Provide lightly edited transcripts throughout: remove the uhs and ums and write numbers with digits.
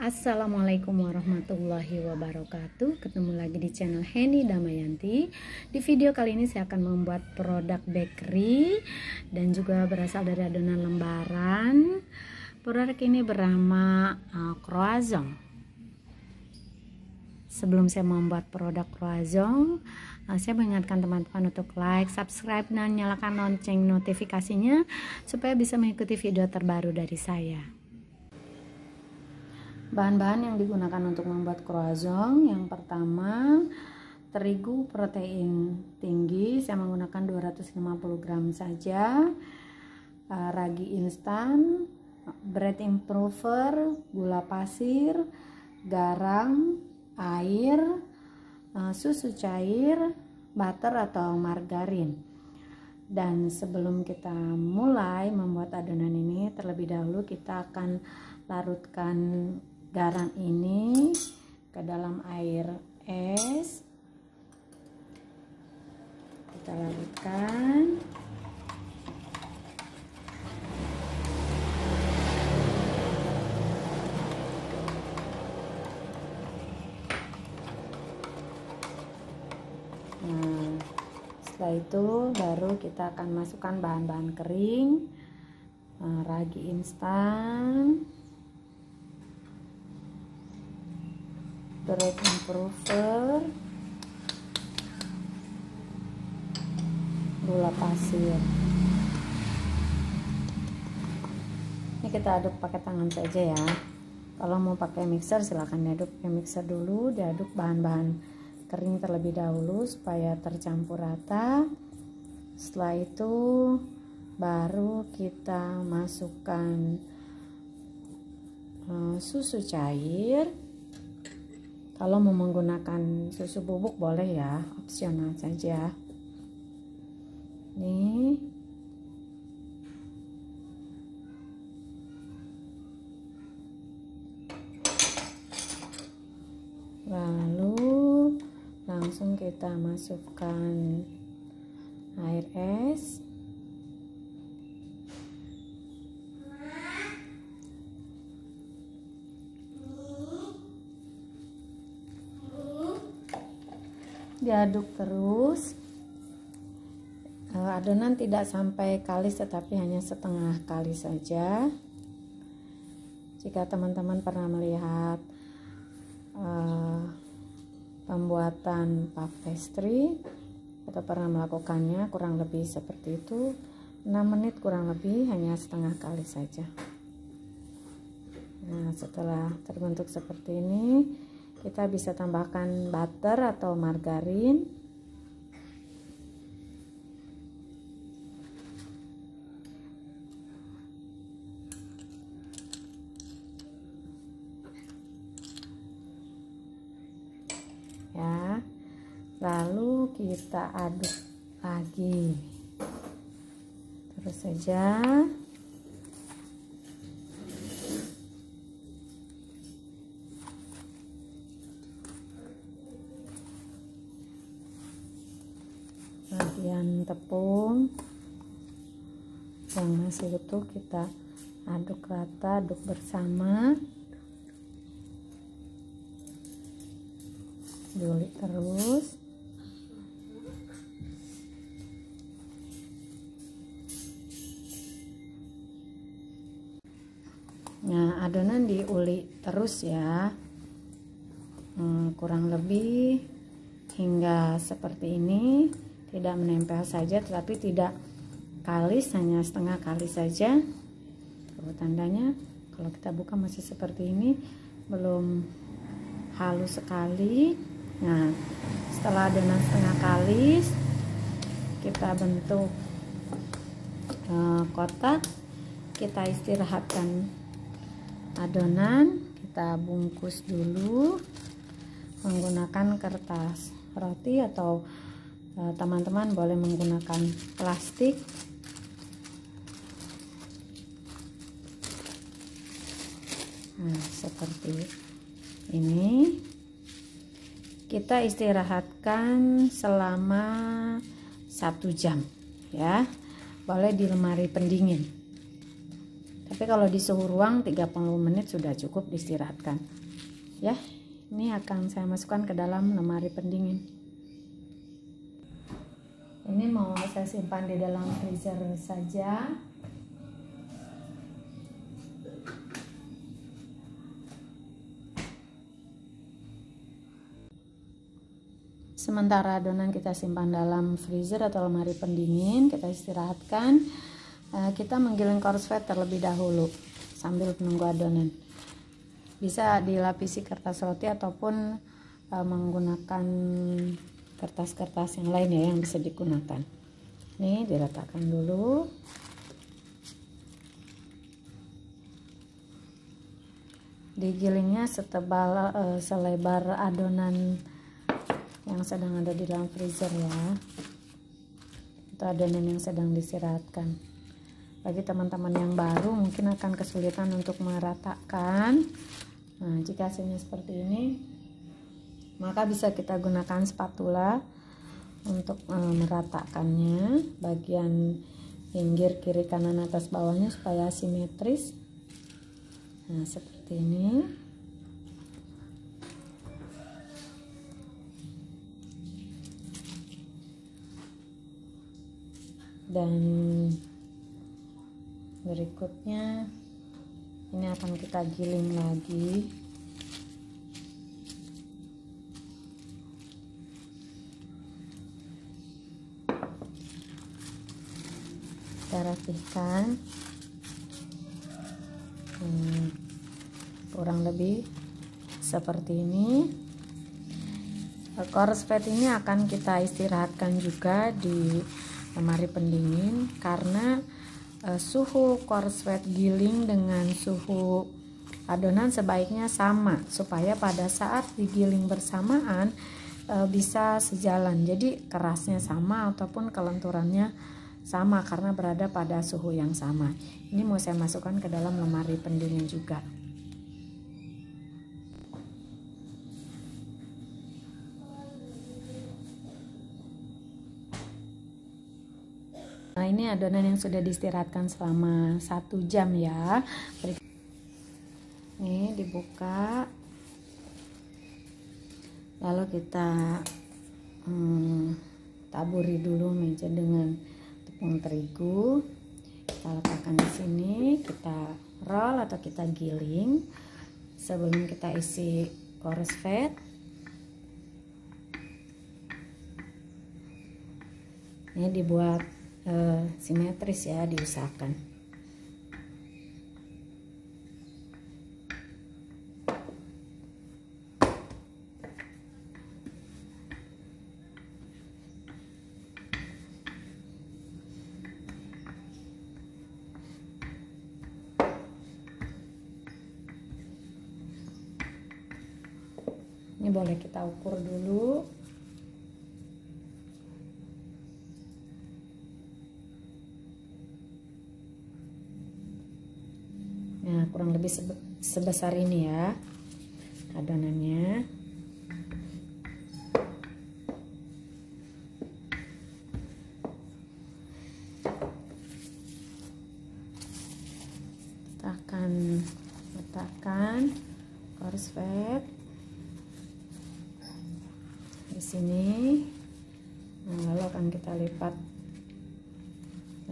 Assalamualaikum warahmatullahi wabarakatuh. Ketemu lagi di channel Heni Damayanti. Di video kali ini saya akan membuat produk bakery dan juga berasal dari adonan lembaran. Produk ini bernama croissant. Sebelum saya membuat produk croissant, saya mengingatkan teman-teman untuk like, subscribe, dan nyalakan lonceng notifikasinya supaya bisa mengikuti video terbaru dari saya. Bahan-bahan yang digunakan untuk membuat croissant, yang pertama terigu protein tinggi, saya menggunakan 250 gram saja, ragi instan, bread improver, gula pasir, garam, air, susu cair, butter atau margarin. Dan sebelum kita mulai membuat adonan ini, terlebih dahulu kita akan larutkan garam ini ke dalam air es. Kita larutkan. Nah, setelah itu baru kita akan masukkan bahan-bahan kering, ragi instan, bread improver, gula pasir. Ini kita aduk pakai tangan saja ya. Kalau mau pakai mixer silahkan diaduk pakai mixer dulu, diaduk bahan-bahan kering terlebih dahulu supaya tercampur rata. Setelah itu baru kita masukkan susu cair. Kalau mau menggunakan susu bubuk boleh ya, opsional saja. Nih. Lalu langsung kita masukkan air es. Diaduk terus. Adonan tidak sampai kalis tetapi hanya setengah kalis saja. Jika teman-teman pernah melihat pembuatan puff pastry atau pernah melakukannya, kurang lebih seperti itu, 6 menit kurang lebih, hanya setengah kali saja. Nah, setelah terbentuk seperti ini, kita bisa tambahkan butter atau margarin. Ya. Lalu kita aduk lagi. Terus saja. Bagian tepung yang masih utuh kita aduk rata, aduk bersama, diulek terus. Nah, adonan diulek terus ya, kurang lebih hingga seperti ini. Tidak menempel saja tetapi tidak kalis, hanya setengah kalis saja. Tuh tandanya, kalau kita buka masih seperti ini, belum halus sekali. Nah, setelah adonan setengah kalis, kita bentuk kotak. Kita istirahatkan adonan, kita bungkus dulu menggunakan kertas roti atau teman-teman boleh menggunakan plastik. Nah, seperti ini. Kita istirahatkan selama 1 jam ya. Boleh di lemari pendingin. Tapi kalau di suhu ruang 30 menit sudah cukup diistirahatkan. Ya, ini akan saya masukkan ke dalam lemari pendingin. Ini mau saya simpan di dalam freezer saja. Sementara adonan kita simpan dalam freezer atau lemari pendingin, kita istirahatkan. Kita menggiling korsvet terlebih dahulu sambil menunggu adonan. Bisa dilapisi kertas roti ataupun menggunakan kertas-kertas yang lain ya yang bisa digunakan. Nih diletakkan dulu. Digilingnya selebar adonan yang sedang ada di dalam freezer ya, itu adonan yang sedang diistirahatkan. Bagi teman-teman yang baru mungkin akan kesulitan untuk meratakan. Nah, jika hasilnya seperti ini, maka bisa kita gunakan spatula untuk meratakannya bagian pinggir kiri kanan atas bawahnya supaya simetris. Nah, seperti ini. Dan berikutnya ini akan kita giling lagi. Kita rapihkan. Kurang lebih seperti ini. Korsvet ini akan kita istirahatkan juga di lemari pendingin karena suhu korsvet giling dengan suhu adonan sebaiknya sama supaya pada saat digiling bersamaan bisa sejalan, jadi kerasnya sama ataupun kelenturannya sama karena berada pada suhu yang sama. Ini mau saya masukkan ke dalam lemari pendingin juga. Nah, ini adonan yang sudah diistirahatkan selama 1 jam ya. Ini dibuka. Lalu kita taburi dulu meja dengan tepung terigu. Kita letakkan di sini, kita roll atau kita giling sebelum kita isi korsvet. Ini dibuat simetris ya, diusahakan. Ini boleh kita ukur dulu. Nah, kurang lebih sebesar ini ya adonannya. Kita akan letakkan korsvet di sini. Nah, lalu akan kita lipat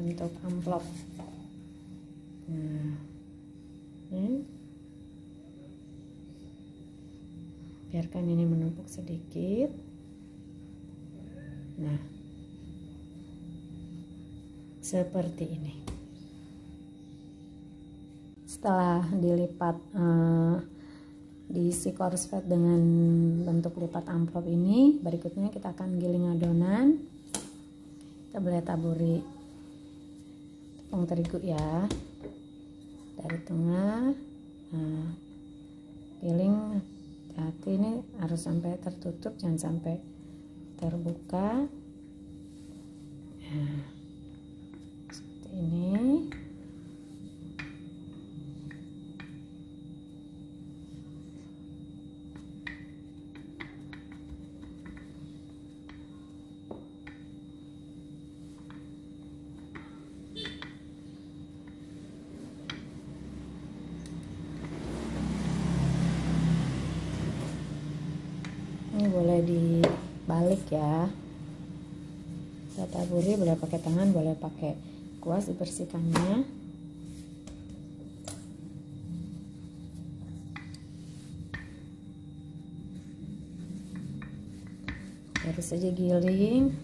bentuk amplop. Nah, biarkan ini menumpuk sedikit. Nah, seperti ini. Setelah dilipat diisi korsvet dengan bentuk lipat amplop ini, berikutnya kita akan giling adonan. Kita boleh taburi tepung terigu ya dari tengah. Nah, giling, hati-hati, ini harus sampai tertutup, jangan sampai terbuka. Nah, seperti ini. Ini boleh dibalik ya. Kita taburi, boleh pakai tangan, boleh pakai kuas dibersihkannya. Baru saja giling.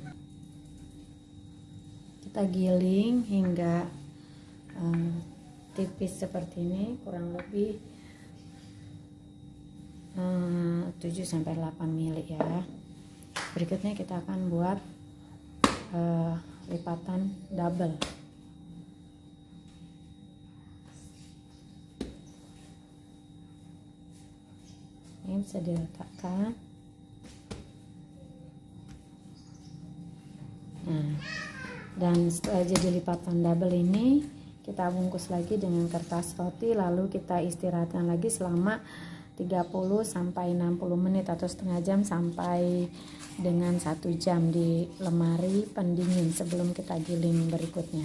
Kita giling hingga tipis seperti ini, kurang lebih 7-8 mili ya. Berikutnya kita akan buat lipatan double. Ini bisa diletakkan. Nah, dan setelah jadi lipatan double ini, kita bungkus lagi dengan kertas roti, lalu kita istirahatkan lagi selama 30-60 menit atau setengah jam sampai dengan 1 jam di lemari pendingin sebelum kita giling berikutnya.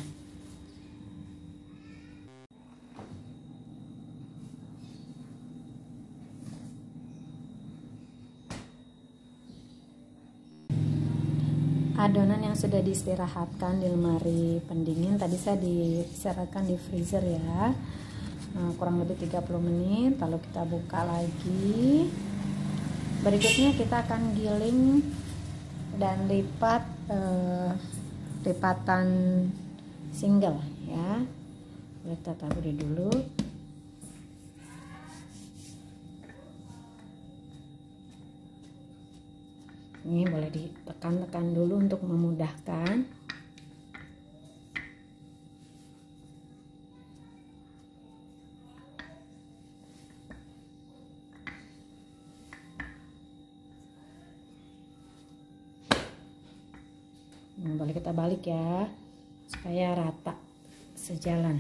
Adonan yang sudah diistirahatkan di lemari pendingin tadi saya diistirahatkan di freezer ya, kurang lebih 30 menit. Lalu kita buka lagi. Berikutnya kita akan giling dan lipat lipatan single ya. Kita taburi dulu. Ini boleh ditekan-tekan dulu untuk memudahkan. Boleh kita balik ya, supaya rata sejalan.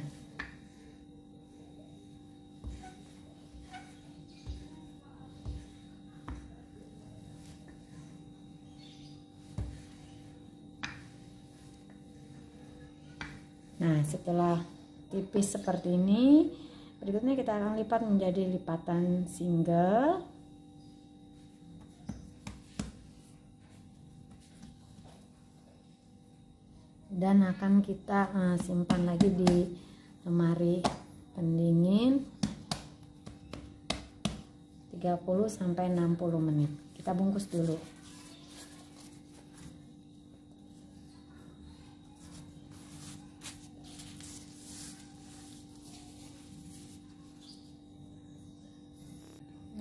Nah, setelah tipis seperti ini, berikutnya kita akan lipat menjadi lipatan single. Dan akan kita simpan lagi di lemari pendingin 30-60 menit. Kita bungkus dulu.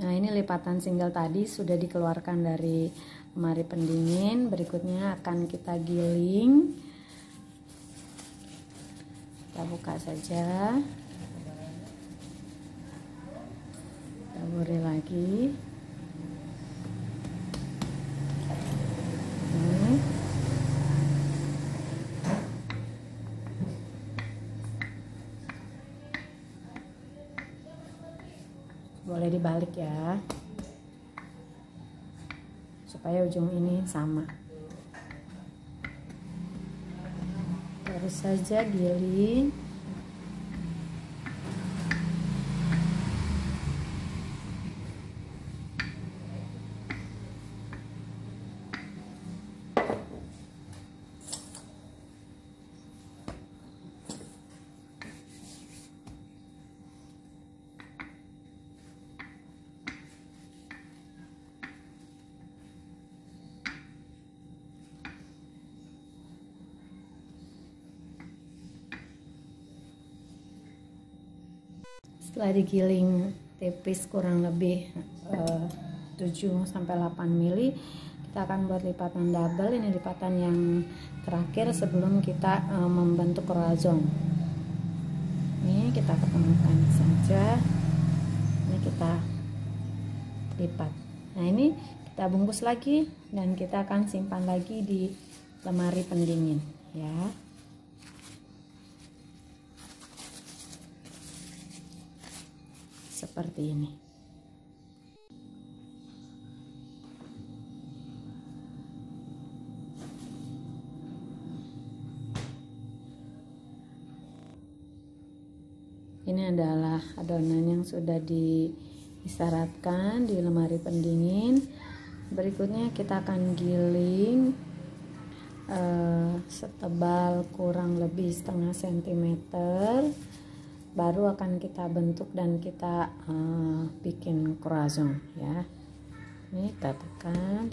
Nah, ini lipatan single tadi sudah dikeluarkan dari lemari pendingin. Berikutnya akan kita giling. Kita buka saja. Taburi lagi. Boleh dibalik ya, supaya ujung ini sama. Baru saja giling. Setelah digiling tipis kurang lebih 7-8 mili, kita akan buat lipatan double. Ini lipatan yang terakhir sebelum kita membentuk roazhon. Ini kita ketemukan saja. Ini kita lipat. Nah, ini kita bungkus lagi dan kita akan simpan lagi di lemari pendingin ya. Seperti ini. Ini adalah adonan yang sudah diisyaratkan di lemari pendingin. Berikutnya kita akan giling setebal kurang lebih setengah sentimeter, baru akan kita bentuk dan kita bikin croissant ya. Ini kita tekan.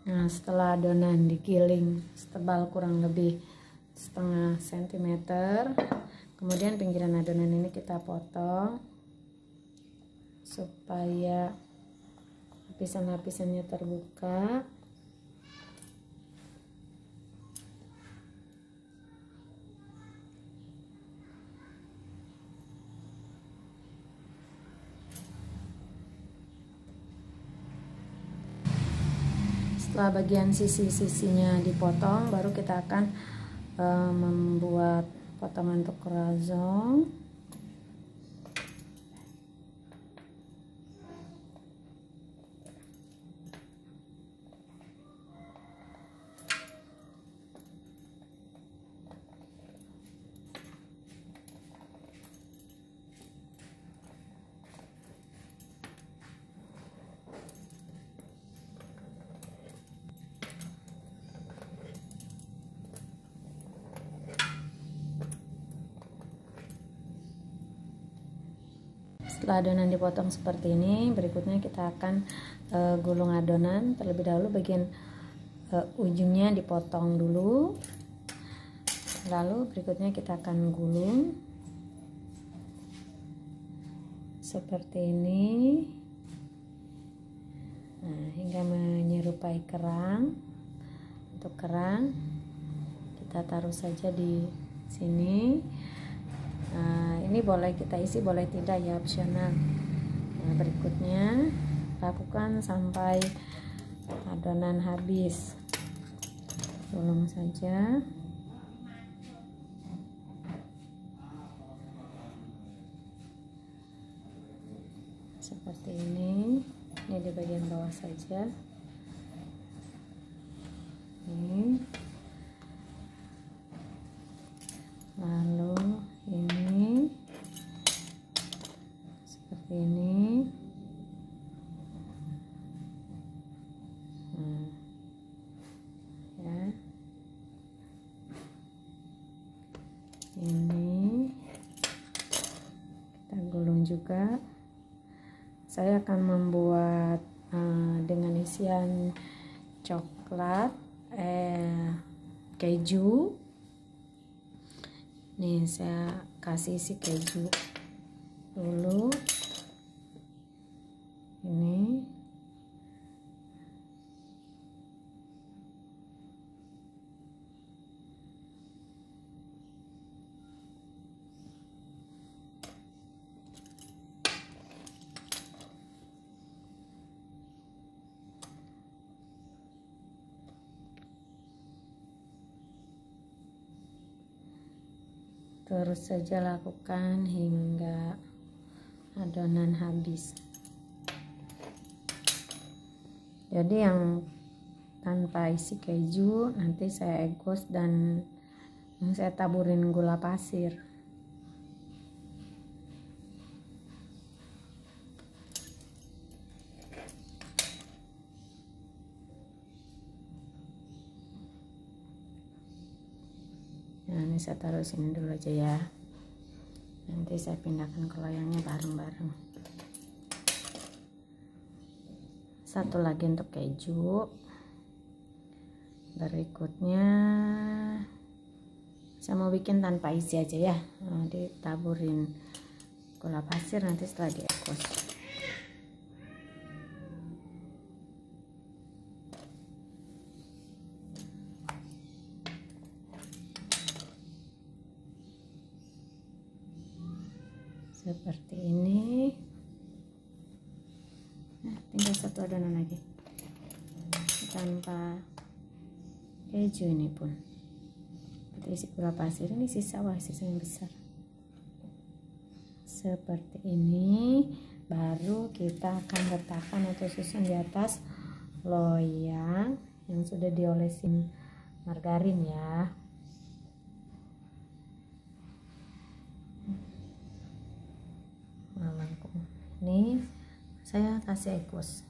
Nah, setelah adonan digiling setebal kurang lebih setengah sentimeter, kemudian pinggiran adonan ini kita potong supaya lapisan-lapisannya terbuka. Setelah bagian sisi-sisinya dipotong, baru kita akan membuat potongan untuk croissant. Setelah adonan dipotong seperti ini, berikutnya kita akan gulung adonan. Terlebih dahulu bagian ujungnya dipotong dulu, lalu berikutnya kita akan gulung seperti ini, nah, hingga menyerupai kerang. Untuk kerang kita taruh saja di sini. Nah, ini boleh kita isi, boleh tidak ya, opsional. Nah, berikutnya lakukan sampai adonan habis. Gulung saja. Seperti ini di bagian bawah saja. Ini. Lalu ini seperti ini. Nah, ya. Ini kita gulung juga. Saya akan membuat dengan isian coklat, keju. Nih, saya kasih isi keju dulu. Ini. Terus saja lakukan hingga adonan habis. Jadi yang tanpa isi keju nanti saya egos, dan yang saya taburin gula pasir. Nah, ini saya taruh sini dulu aja ya. Nanti saya pindahkan ke loyangnya bareng-bareng. Satu lagi untuk keju. Berikutnya saya mau bikin tanpa isi aja ya, ditaburin gula pasir nanti setelah diekuas. Seperti ini. Nah, tinggal satu adonan lagi tanpa keju. Ini pun isi gula pasir, ini sisa, wah sisa yang besar. Seperti ini, baru kita akan letakkan atau susun di atas loyang yang sudah diolesin margarin ya. Melengkung. Ini saya kasih ekuas.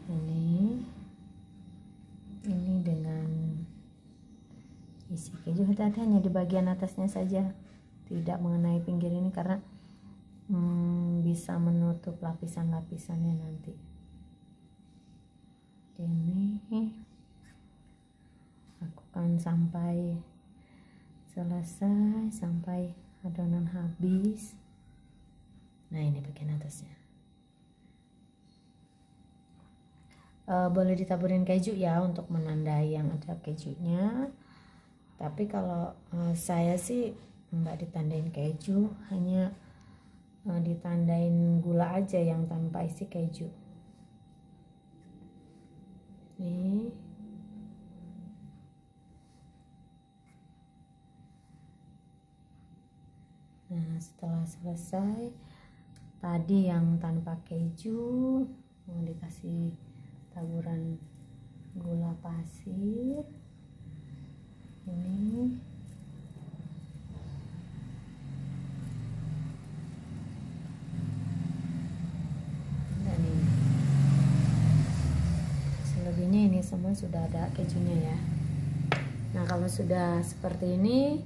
Ini dengan isi keju, hati-hati hanya di bagian atasnya saja, tidak mengenai pinggir ini karena bisa menutup lapisan-lapisannya nanti. Ini lakukan sampai selesai, sampai adonan habis. Nah, ini bagian atasnya. Boleh ditaburin keju ya untuk menandai yang ada kejunya. Tapi kalau saya sih nggak ditandain keju, hanya ditandain gula aja yang tanpa isi keju. Nih. Nah, setelah selesai tadi yang tanpa keju, mau dikasih taburan gula pasir. Ini dan ini selebihnya ini semua sudah ada kejunya ya. Nah, kalau sudah seperti ini,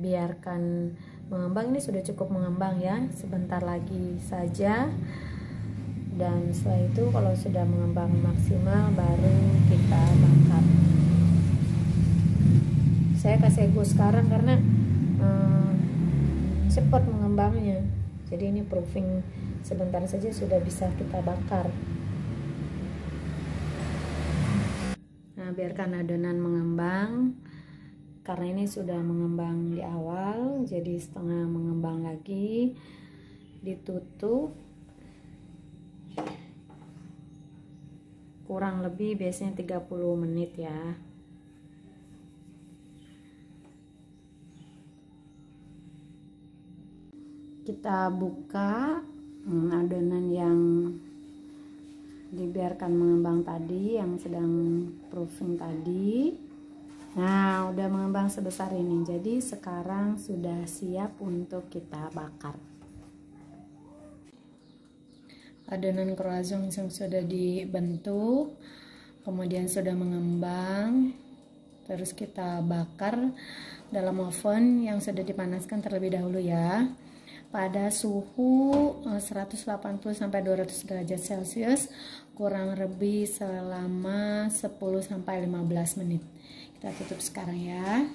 biarkan mengembang. Ini sudah cukup mengembang ya, sebentar lagi saja. Dan setelah itu kalau sudah mengembang maksimal baru kita bakar. Saya kasih ego sekarang karena cepat mengembangnya. Jadi ini proofing sebentar saja sudah bisa kita bakar. Nah, biarkan adonan mengembang. Karena ini sudah mengembang di awal, jadi setengah mengembang lagi, ditutup. Kurang lebih biasanya 30 menit ya. Kita buka adonan yang dibiarkan mengembang tadi, yang sedang proofing tadi. Nah, udah mengembang sebesar ini. Jadi sekarang sudah siap untuk kita bakar. Adonan croissant yang sudah dibentuk, kemudian sudah mengembang, terus kita bakar dalam oven yang sudah dipanaskan terlebih dahulu ya, pada suhu 180 sampai 200 derajat Celcius, kurang lebih selama 10 sampai 15 menit. Kita tutup sekarang ya.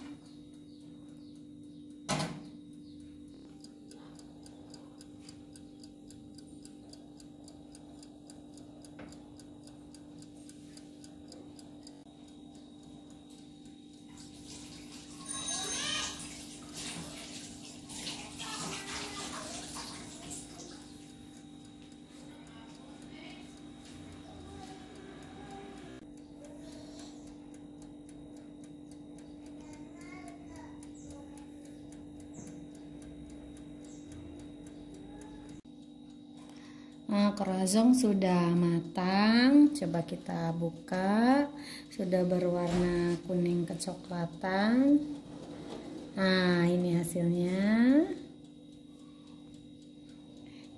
Nah, croissant sudah matang, coba kita buka, sudah berwarna kuning kecoklatan. Nah, ini hasilnya.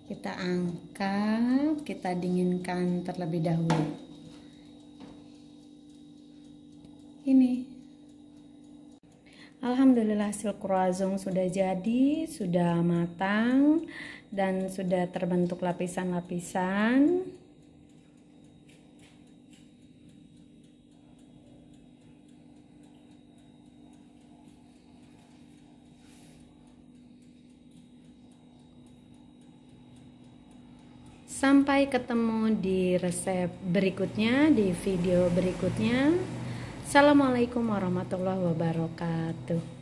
Kita angkat, kita dinginkan terlebih dahulu. Ini. Alhamdulillah hasil croissant sudah jadi, sudah matang dan sudah terbentuk lapisan-lapisan. Sampai ketemu di resep berikutnya, di video berikutnya. Assalamualaikum warahmatullahi wabarakatuh.